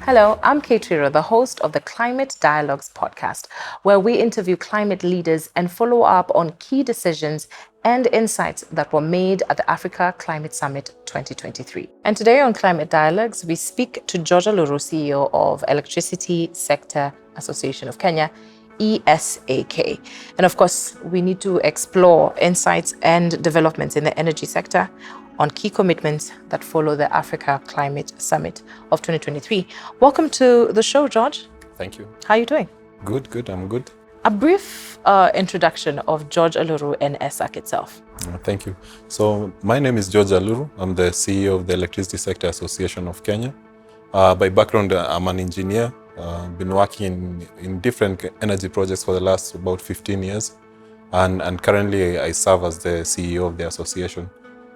Hello, I'm Katrina, the host of the Climate Dialogues podcast, where we interview climate leaders and follow up on key decisions and insights that were made at the Africa Climate Summit 2023. And today on Climate Dialogues, we speak to George Aluru, CEO of Electricity Sector Association of Kenya, ESAK. And of course, we need to explore insights and developments in the energy sector on key commitments that follow the Africa Climate Summit of 2023. Welcome to the show, George. Thank you. How are you doing? Good, I'm good. A brief introduction of George Aluru and ESAK itself. Thank you. So my name is George Aluru. I'm the CEO of the Electricity Sector Association of Kenya. By background, I'm an engineer. Been working in different energy projects for the last about 15 years. And currently I serve as the CEO of the association.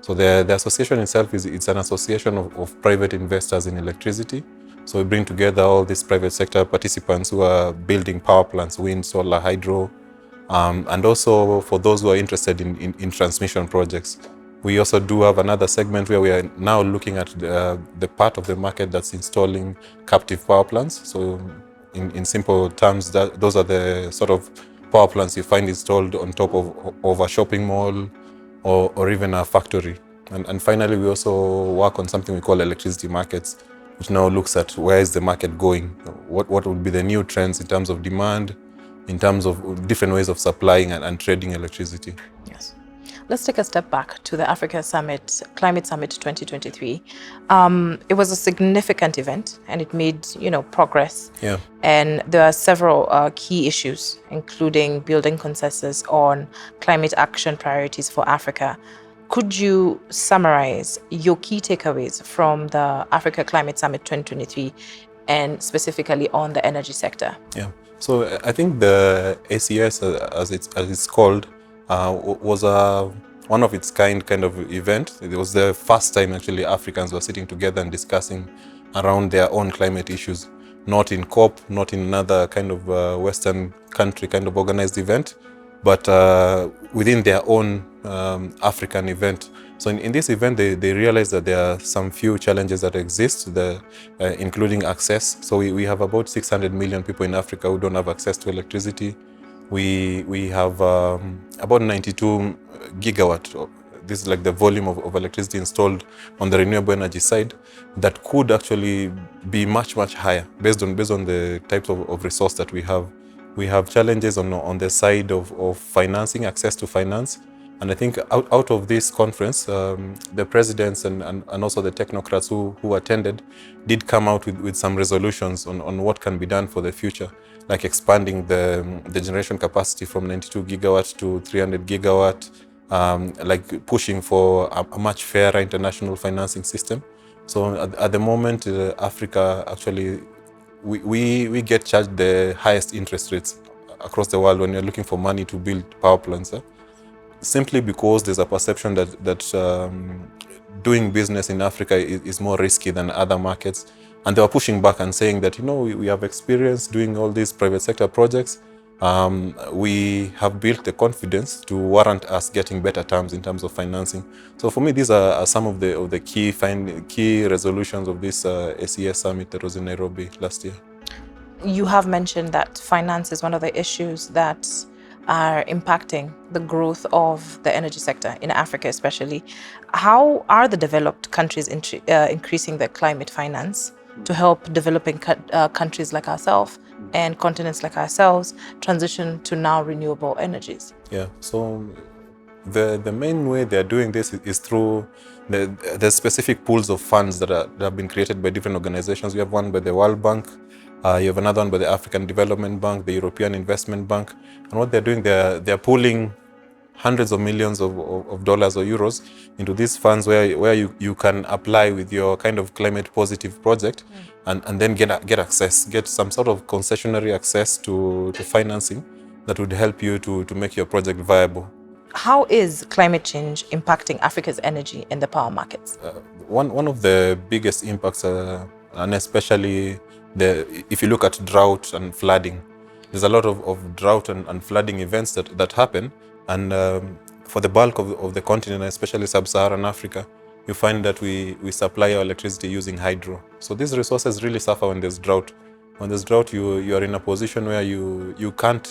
So the association itself it's an association of private investors in electricity. So we bring together all these private sector participants who are building power plants, wind, solar, hydro, and also for those who are interested in transmission projects. We also do have another segment where we are now looking at the part of the market that's installing captive power plants. So in simple terms, those are the sort of power plants you find installed on top of a shopping mall, or even a factory. And finally, we also work on something we call electricity markets, which now looks at where is the market going, what would be the new trends in terms of demand, in terms of different ways of supplying and trading electricity. Yes. Let's take a step back to the Africa Summit, Climate Summit 2023. It was a significant event and it made, progress. Yeah. And there are several key issues, including building consensus on climate action priorities for Africa. Could you summarize your key takeaways from the Africa Climate Summit 2023 and specifically on the energy sector? Yeah. So I think the ACS, as it's called, was one of its kind of event. It was the first time actually Africans were sitting together and discussing around their own climate issues, not in COP, not in another kind of Western country kind of organized event, but within their own African event. So in this event, they realized that there are some few challenges that exist, including access. So we have about 600 million people in Africa who don't have access to electricity. We have about 92 gigawatt. This is like the volume of electricity installed on the renewable energy side that could actually be much higher based on the types of resource that we have. We have challenges on the side of financing, access to finance. And I think out of this conference, the presidents and also the technocrats who attended did come out with some resolutions on what can be done for the future, like expanding the generation capacity from 92 gigawatt to 300 gigawatt, like pushing for a much fairer international financing system. So at the moment, Africa actually, we get charged the highest interest rates across the world when you're looking for money to build power plants. Simply because there's a perception that doing business in Africa is more risky than other markets. And they were pushing back and saying that, we have experience doing all these private sector projects. We have built the confidence to warrant us getting better terms in terms of financing. So for me, these are some of the key resolutions of this ACS summit that was in Nairobi last year. You have mentioned that finance is one of the issues that are impacting the growth of the energy sector in Africa especially. How are the developed countries increasing their climate finance to help developing countries like ourselves and continents like ourselves transition to now renewable energies? Yeah, so the main way they're doing this is through the specific pools of funds that have been created by different organizations. We have one by the World Bank, you have another one by the African Development Bank, the European Investment Bank. And what they're doing, they're pooling hundreds of millions of dollars or euros into these funds where you can apply with your kind of climate positive project and then get some sort of concessionary access to financing that would help you to make your project viable. How is climate change impacting Africa's energy and the power markets? One of the biggest impacts, and especially if you look at drought and flooding, there's a lot of drought and flooding events that happen. And for the bulk of the continent, especially sub-Saharan Africa, you find that we supply our electricity using hydro. So these resources really suffer when there's drought. When there's drought, you are in a position where you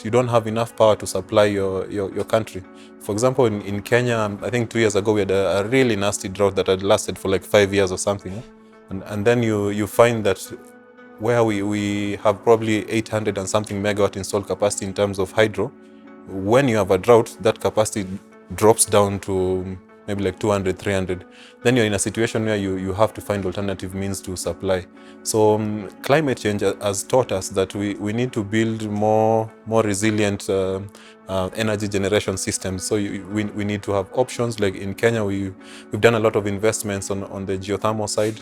don't have enough power to supply your country. For example, in Kenya, I think 2 years ago, we had a really nasty drought that had lasted for like 5 years or something. And then you find that where we have probably 800 and something megawatt installed capacity in terms of hydro, when you have a drought, that capacity drops down to maybe like 200, 300. Then you're in a situation where you have to find alternative means to supply. So climate change has taught us that we need to build more resilient energy generation systems. So we need to have options. Like in Kenya, we've done a lot of investments on the geothermal side.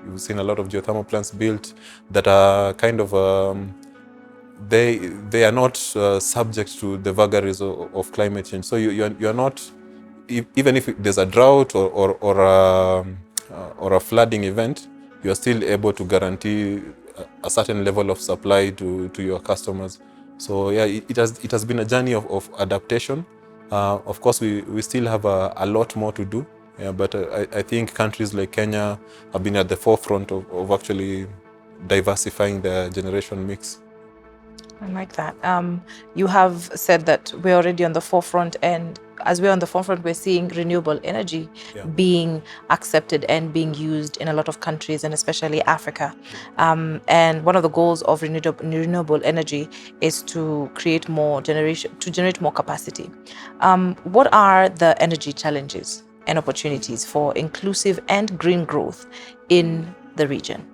You've seen a lot of geothermal plants built that are kind of they are not subject to the vagaries of climate change. So you're not, even if there's a drought or a flooding event, you are still able to guarantee a certain level of supply to your customers. So yeah, it has been a journey of adaptation. Of course, we still have a lot more to do. Yeah, but I think countries like Kenya have been at the forefront of actually diversifying their generation mix. I like that. You have said that we're already on the forefront, and as we're on the forefront, we're seeing renewable energy being accepted and being used in a lot of countries, and especially Africa. And one of the goals of renewable energy is to create more generation, to generate more capacity. What are the energy challenges and opportunities for inclusive and green growth in the region?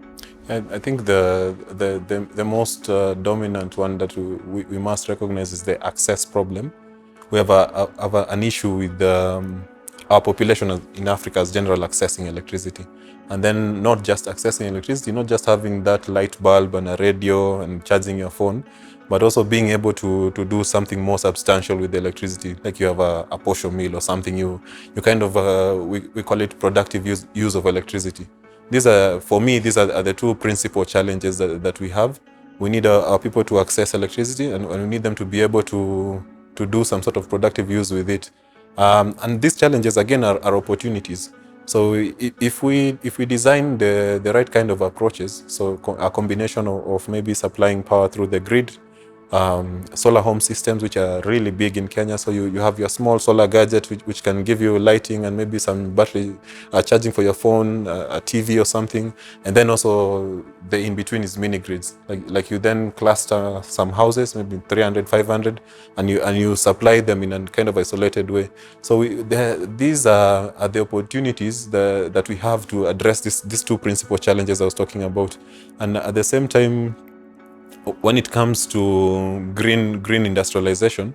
I think the most dominant one that we must recognize is the access problem. We have an issue with our population in Africa's general accessing electricity. And then not just accessing electricity, not just having that light bulb and a radio and charging your phone, but also being able to do something more substantial with the electricity. Like you have a posho mill or something, you kind of, we call it productive use of electricity. For me, these are the two principal challenges that we have. We need our people to access electricity, and we need them to be able to do some sort of productive use with it. And these challenges, again, are opportunities. So if we design the right kind of approaches, so a combination of maybe supplying power through the grid, solar home systems, which are really big in Kenya. So you have your small solar gadget, which can give you lighting and maybe some battery charging for your phone, a TV or something. And then also the in-between is mini grids. Like you then cluster some houses, maybe 300, 500, and you supply them in a kind of isolated way. So these are the opportunities that we have to address these two principal challenges I was talking about. And at the same time, when it comes to green industrialization,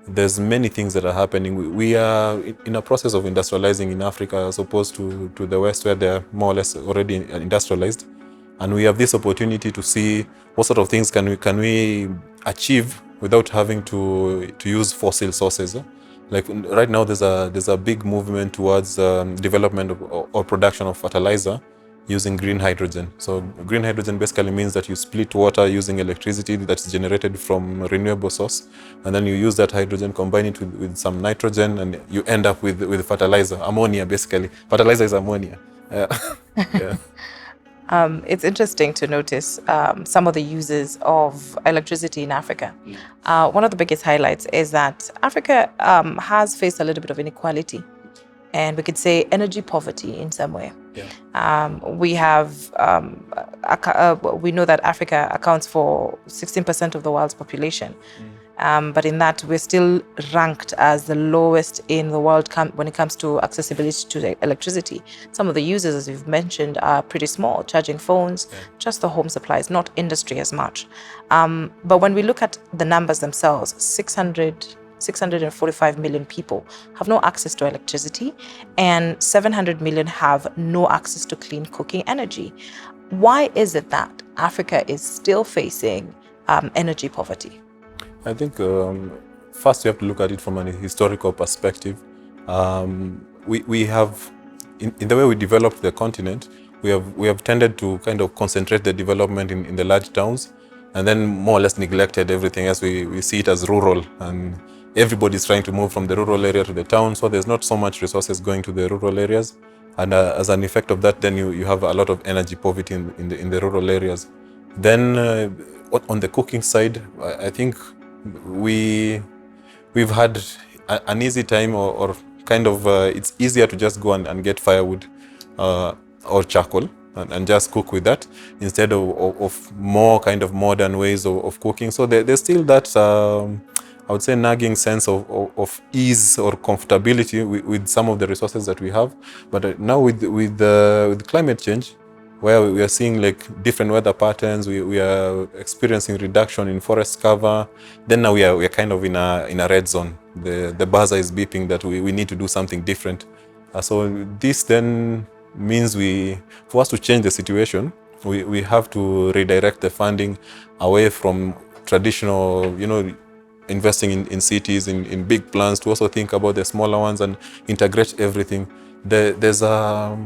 there's many things that are happening. We are in a process of industrializing in Africa as opposed to the West, where they're more or less already industrialized. And we have this opportunity to see what sort of things can we achieve without having to use fossil sources. Like right now, there's a big movement towards development or production of fertilizer using green hydrogen. So green hydrogen basically means that you split water using electricity that's generated from a renewable source, and then you use that hydrogen, combine it with some nitrogen, and you end up with fertilizer, ammonia basically. Fertilizer is ammonia. Yeah. It's interesting to notice some of the uses of electricity in Africa. One of the biggest highlights is that Africa has faced a little bit of inequality, and we could say energy poverty in some way. Yeah. We know that Africa accounts for 16% of the world's population. But in that, we're still ranked as the lowest in the world when it comes to accessibility to electricity. Some of the uses, as you've mentioned, are pretty small, charging phones, just the home supplies, not industry as much. But when we look at the numbers themselves, 645 million people have no access to electricity, and 700 million have no access to clean cooking energy. Why is it that Africa is still facing energy poverty? I think first we have to look at it from a historical perspective. We have, in the way we developed the continent, we have tended to kind of concentrate the development in the large towns, and then more or less neglected everything else. We see it as rural, and everybody's trying to move from the rural area to the town, so there's not so much resources going to the rural areas. And as an effect of that, then you have a lot of energy poverty in the rural areas. Then on the cooking side, I think we've had an easy time, or kind of it's easier to just go and get firewood or charcoal and just cook with that, instead of more kind of modern ways of cooking. So there's still that I would say nagging sense of ease or comfortability with some of the resources that we have. But now with climate change, where we are seeing like different weather patterns, we are experiencing reduction in forest cover. Then now we are kind of in a red zone. The buzzer is beeping that we need to do something different. So this then means for us to change the situation, we have to redirect the funding away from traditional, investing in cities, in big plans, to also think about the smaller ones and integrate everything. There's a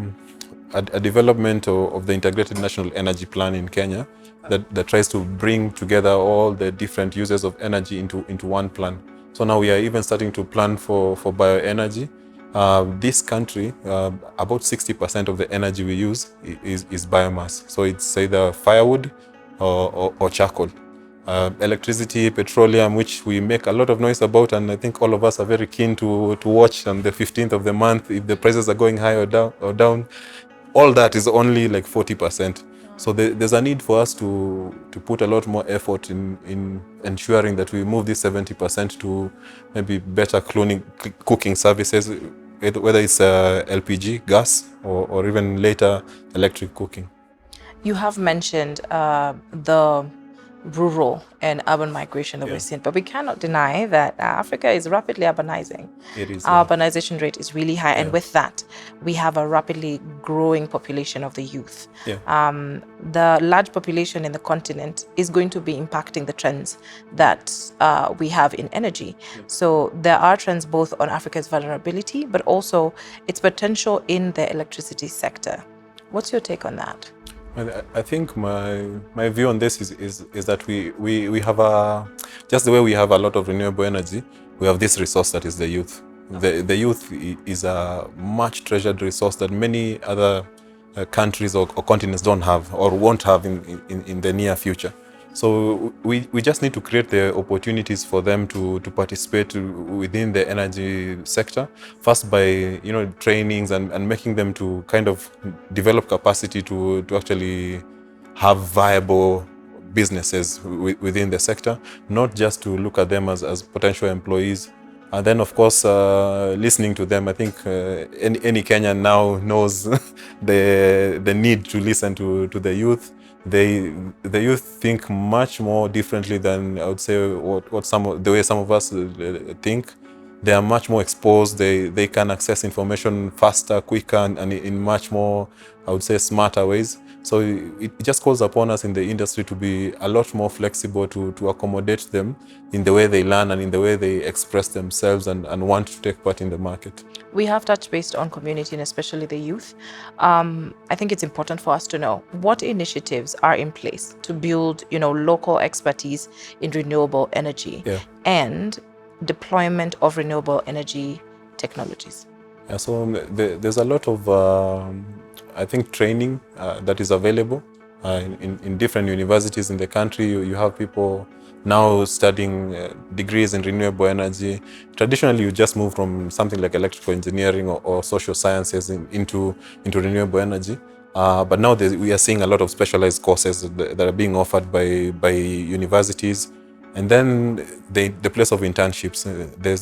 development of the Integrated National Energy Plan in Kenya that tries to bring together all the different uses of energy into one plan. So now we are even starting to plan for bioenergy. This country, about 60% of the energy we use is biomass. So it's either firewood or charcoal. Electricity, petroleum, which we make a lot of noise about, and I think all of us are very keen to watch on the 15th of the month if the prices are going high or down. All that is only like 40%. So there's a need for us to put a lot more effort in ensuring that we move this 70% to maybe better cooking services, whether it's LPG, gas, or even later electric cooking. You have mentioned the rural and urban migration that we're seeing, but we cannot deny that Africa is rapidly urbanizing. It is. Our urbanization rate is really high, and with that, we have a rapidly growing population of the youth. The large population in the continent is going to be impacting the trends that we have in energy. So there are trends both on Africa's vulnerability, but also its potential in the electricity sector. What's your take on that? I think my view on this is that we have just the way we have a lot of renewable energy, we have this resource that is the youth. The youth is a much treasured resource that many other countries or continents don't have or won't have in the near future. So we just need to create the opportunities for them to participate within the energy sector, first by trainings and making them to kind of develop capacity to actually have viable businesses within the sector, not just to look at them as potential employees. And then, of course, listening to them. I think any Kenyan now knows the need to listen to the youth. The youth think much more differently than, I would say, the way some of us think. They are much more exposed. They can access information faster, quicker, and in much more, I would say, smarter ways. So it just calls upon us in the industry to be a lot more flexible to accommodate them in the way they learn and in the way they express themselves and want to take part in the market. We have touched based on community and especially the youth. I think it's important for us to know what initiatives are in place to build, local expertise in renewable energy and deployment of renewable energy technologies. So there's a lot of, I think, training that is available in different universities in the country. You have people now studying degrees in renewable energy. Traditionally, you just move from something like electrical engineering or social sciences into renewable energy. But now we are seeing a lot of specialized courses that are being offered by universities. And then the place of internships.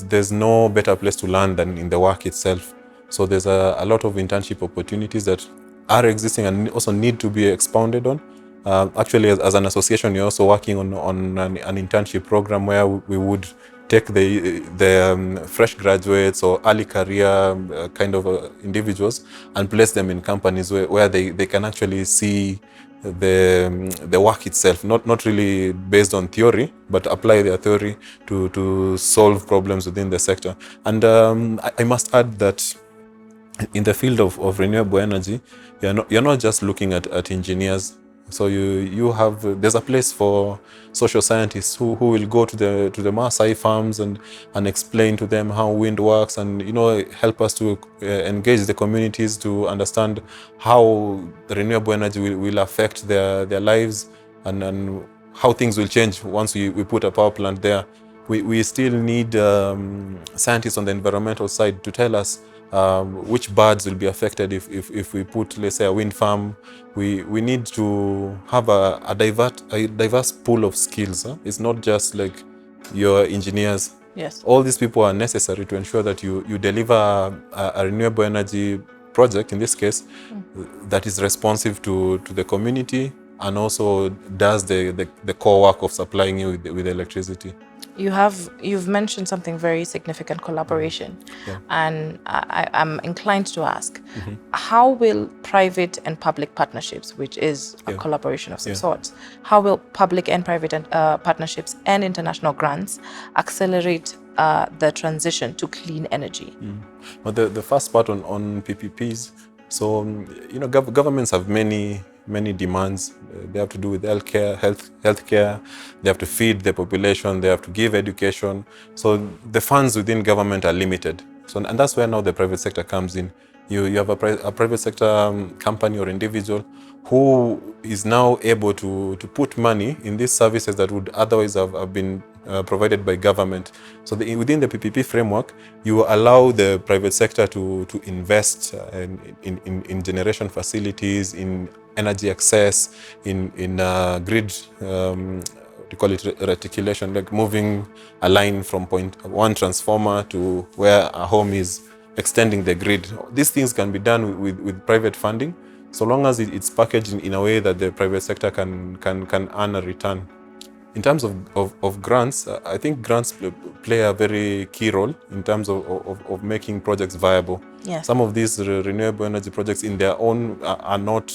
There's no better place to learn than in the work itself. So there's a lot of internship opportunities that are existing and also need to be expounded on. Actually, as an association, you're also working on an internship program where we would take the fresh graduates or early career kind of individuals and place them in companies where they can actually see the work itself, not really based on theory, but apply their theory to solve problems within the sector. And I must add that in the field of renewable energy, you're not just looking at engineers. So you have there's a place for social scientists who will go to the Maasai farms and explain to them how wind works, and help us to engage the communities to understand how the renewable energy will affect their lives, and how things will change once we put a power plant there. We still need scientists on the environmental side to tell us which birds will be affected if we put, let's say, a wind farm. We need to have a diverse pool of skills. It's not just like your engineers. Yes. All these people are necessary to ensure that you deliver a renewable energy project, in this case, that is responsive to the community and also does the core work of supplying you with electricity. You've mentioned something very significant, collaboration. Yeah. And I'm inclined to ask, how will private and public partnerships, which is a collaboration of some sort, how will public and private partnerships and international grants accelerate the transition to clean energy? Well, the first part on PPPs, so governments have many demands. They have to do with healthcare. They have to feed the population. They have to give education. So the funds within government are limited. So, and that's where now the private sector comes in. You have a private sector company or individual who is now able to put money in these services that would otherwise have been provided by government. So within the PPP framework, you allow the private sector to invest in generation facilities, in energy access, in grid, we call it reticulation, like moving a line from point one transformer to where a home is, extending the grid. These things can be done with private funding, so long as it's packaged in a way that the private sector can earn a return. In terms of grants, I think grants play a very key role in terms of making projects viable. Yes. Some of these renewable energy projects in their own are not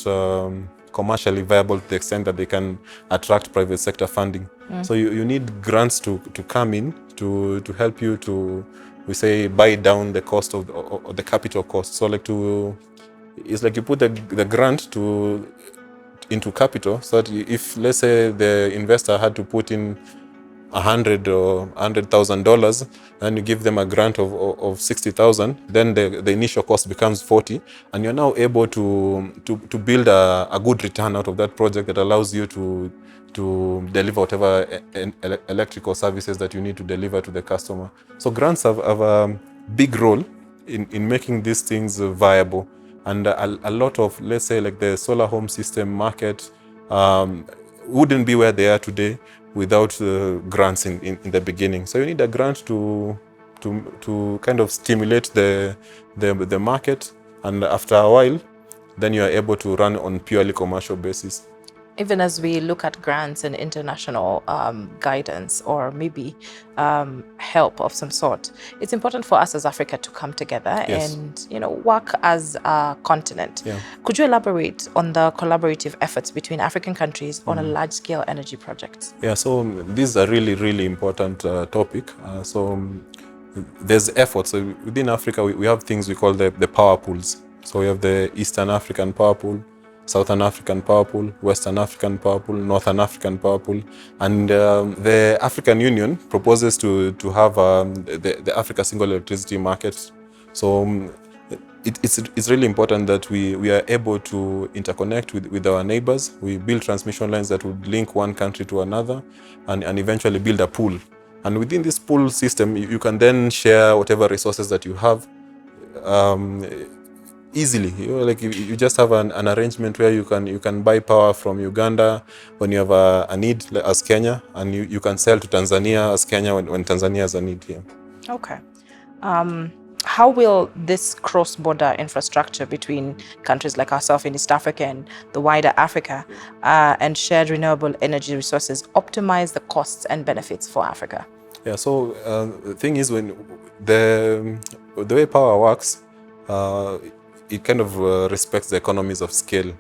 commercially viable to the extent that they can attract private sector funding. So you need grants to come in to help you to, we say, buy down the cost of the capital cost. So it's like you put the grant into capital, so that if, let's say, the investor had to put in $100,000 or $100,000, and you give them a grant of 60,000, then the initial cost becomes 40, and you're now able to build a good return out of that project that allows you to deliver whatever electrical services that you need to deliver to the customer. So grants have a big role in making these things viable. And a lot of, let's say, like the solar home system market wouldn't be where they are today without grants in the beginning. So you need a grant to kind of stimulate the market, and after a while, then you are able to run on purely commercial basis. Even as we look at grants and international guidance, or maybe help of some sort, it's important for us as Africa to come together and work as a continent. Could you elaborate on the collaborative efforts between African countries on a large-scale energy project? Yeah, so this is a really important topic. So there's efforts. So within Africa, we have things we call the power pools. So we have the Eastern African Power Pool, Southern African Power Pool, Western African Power Pool, Northern African Power Pool. And the African Union proposes to have the Africa Single Electricity Market. So it's really important that we are able to interconnect with our neighbors. We build transmission lines that would link one country to another, and eventually build a pool. And within this pool system, you can then share whatever resources that you have easily. Like you just have an arrangement where you can buy power from Uganda when you have a need, as Kenya, and you can sell to Tanzania as Kenya when Tanzania has a need here. Okay. How will this cross-border infrastructure between countries like ourselves in East Africa and the wider Africa and shared renewable energy resources optimize the costs and benefits for Africa? Yeah, so the thing is, when the way power works, it kind of respects the economies of scale.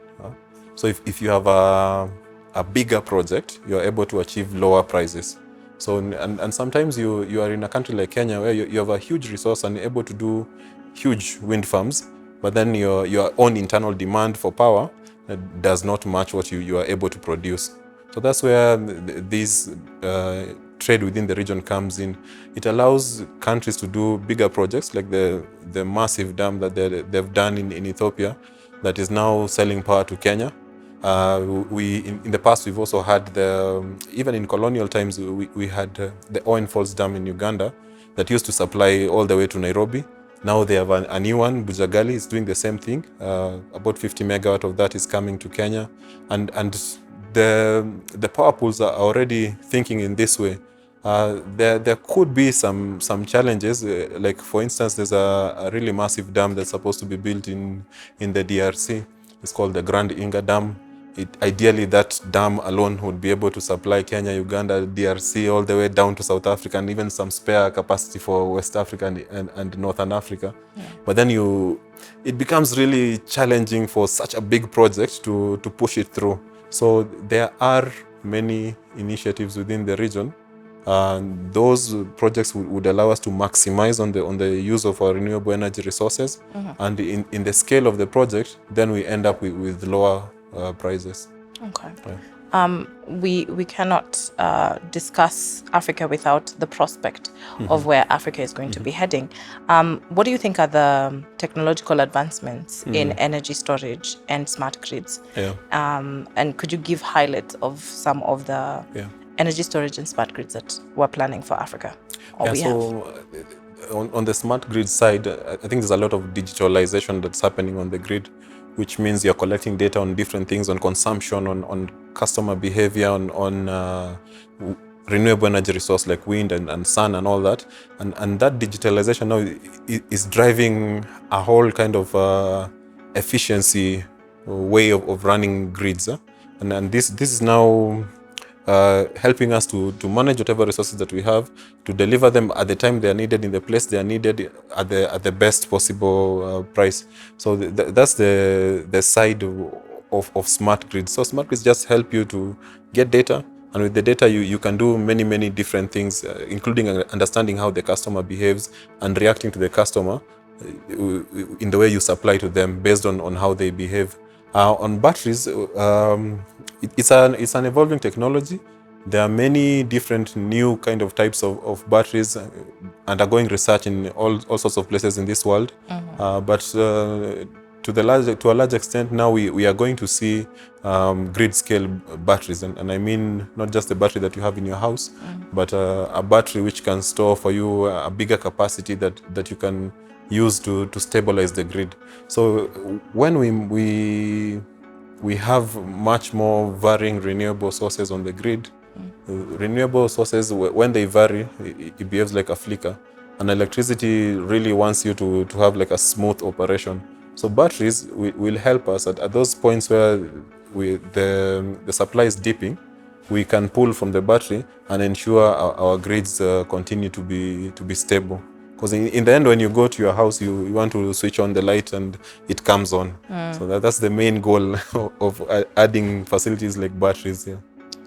So if you have a bigger project, you're able to achieve lower prices. So and sometimes you are in a country like Kenya where you have a huge resource and you're able to do huge wind farms, but then your own internal demand for power does not match what you are able to produce. So that's where this trade within the region comes in. It allows countries to do bigger projects, like the massive dam that they've done in Ethiopia, that is now selling power to Kenya. In the past, we've also had even in colonial times, we had the Owen Falls Dam in Uganda that used to supply all the way to Nairobi. Now they have a new one, Bujagali is doing the same thing. About 50 megawatt of that is coming to Kenya. And the power pools are already thinking in this way. There could be some challenges, like for instance, there's a really massive dam that's supposed to be built in the DRC. It's called the Grand Inga Dam. Ideally, that dam alone would be able to supply Kenya, Uganda, DRC, all the way down to South Africa, and even some spare capacity for West Africa and Northern Africa. Yeah. But then it becomes really challenging for such a big project to push it through. So there are many initiatives within the region. And those projects would allow us to maximize on the use of our renewable energy resources. Mm-hmm. And in the scale of the project, then we end up with lower prices. Okay. Yeah. We cannot discuss Africa without the prospect of where Africa is going to be heading. What do you think are the technological advancements in energy storage and smart grids? Yeah. And could you give highlights of some of the energy storage and smart grids that we're planning for Africa? On the smart grid side, I think there's a lot of digitalization that's happening on the grid, which means you're collecting data on different things, on consumption, on customer behavior, on renewable energy resource like wind and sun and all that. And that digitalization now is driving a whole kind of efficiency way of running grids. And this is now helping us to manage whatever resources that we have, to deliver them at the time they are needed, in the place they are needed, at the best possible price. So that's the side of smart grids. So smart grids just help you to get data, and with the data you can do many different things, including understanding how the customer behaves and reacting to the customer in the way you supply to them based on how they behave. On batteries, it's an evolving technology. There are many different new kind of types of batteries undergoing research in all sorts of places in this world. Mm-hmm. But to a large extent now we are going to see grid scale batteries, and I mean not just the battery that you have in your house, but a battery which can store for you a bigger capacity that you can use to stabilize the grid. So when we have much more varying renewable sources on the grid, renewable sources, when they vary, it behaves like a flicker, and electricity really wants you to have like a smooth operation. So batteries will help us at those points where the supply is dipping. We can pull from the battery and ensure our grids continue to be stable. Because in the end, when you go to your house, you want to switch on the light and it comes on. So that's the main goal of adding facilities like batteries. Yeah.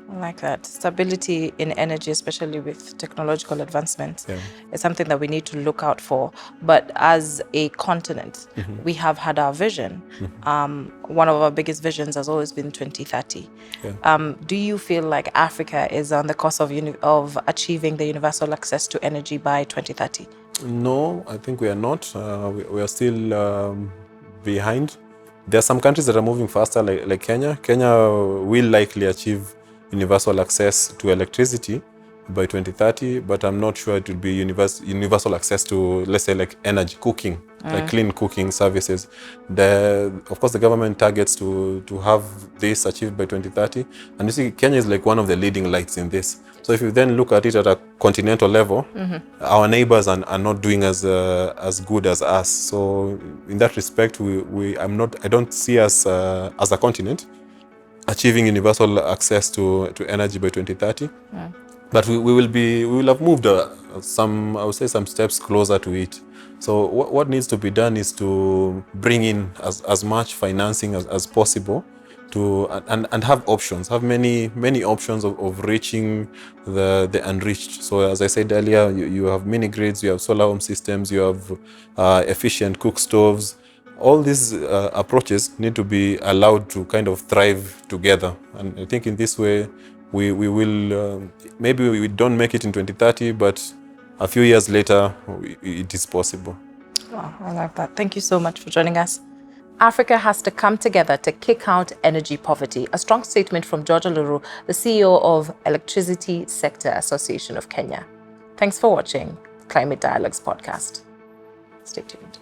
I like that. Stability in energy, especially with technological advancements, is something that we need to look out for. But as a continent, we have had our vision. One of our biggest visions has always been 2030. Yeah. Do you feel like Africa is on the course of achieving the universal access to energy by 2030? No, I think we are not. We are still behind. There are some countries that are moving faster, like Kenya. Kenya will likely achieve universal access to electricity by 2030, but I'm not sure it will be universal access to, let's say, like energy, cooking, like clean cooking services. Of course, the government targets to have this achieved by 2030, and you see, Kenya is like one of the leading lights in this. So if you then look at it at a continental level, our neighbors are not doing as good as us. So in that respect, I don't see us as a continent achieving universal access to energy by 2030. Yeah. But we will have moved I would say some steps closer to it. So what needs to be done is to bring in as much financing as possible and have options, have many options of reaching the unreached. So as I said earlier, you have mini grids, you have solar home systems, you have efficient cook stoves, all these approaches need to be allowed to kind of thrive together. And I think in this way, we will, maybe we don't make it in 2030, but a few years later, it is possible. Wow, I love that. Thank you so much for joining us. Africa has to come together to kick out energy poverty. A strong statement from George Aluru, the CEO of Electricity Sector Association of Kenya. Thanks for watching Climate Dialogues podcast. Stay tuned.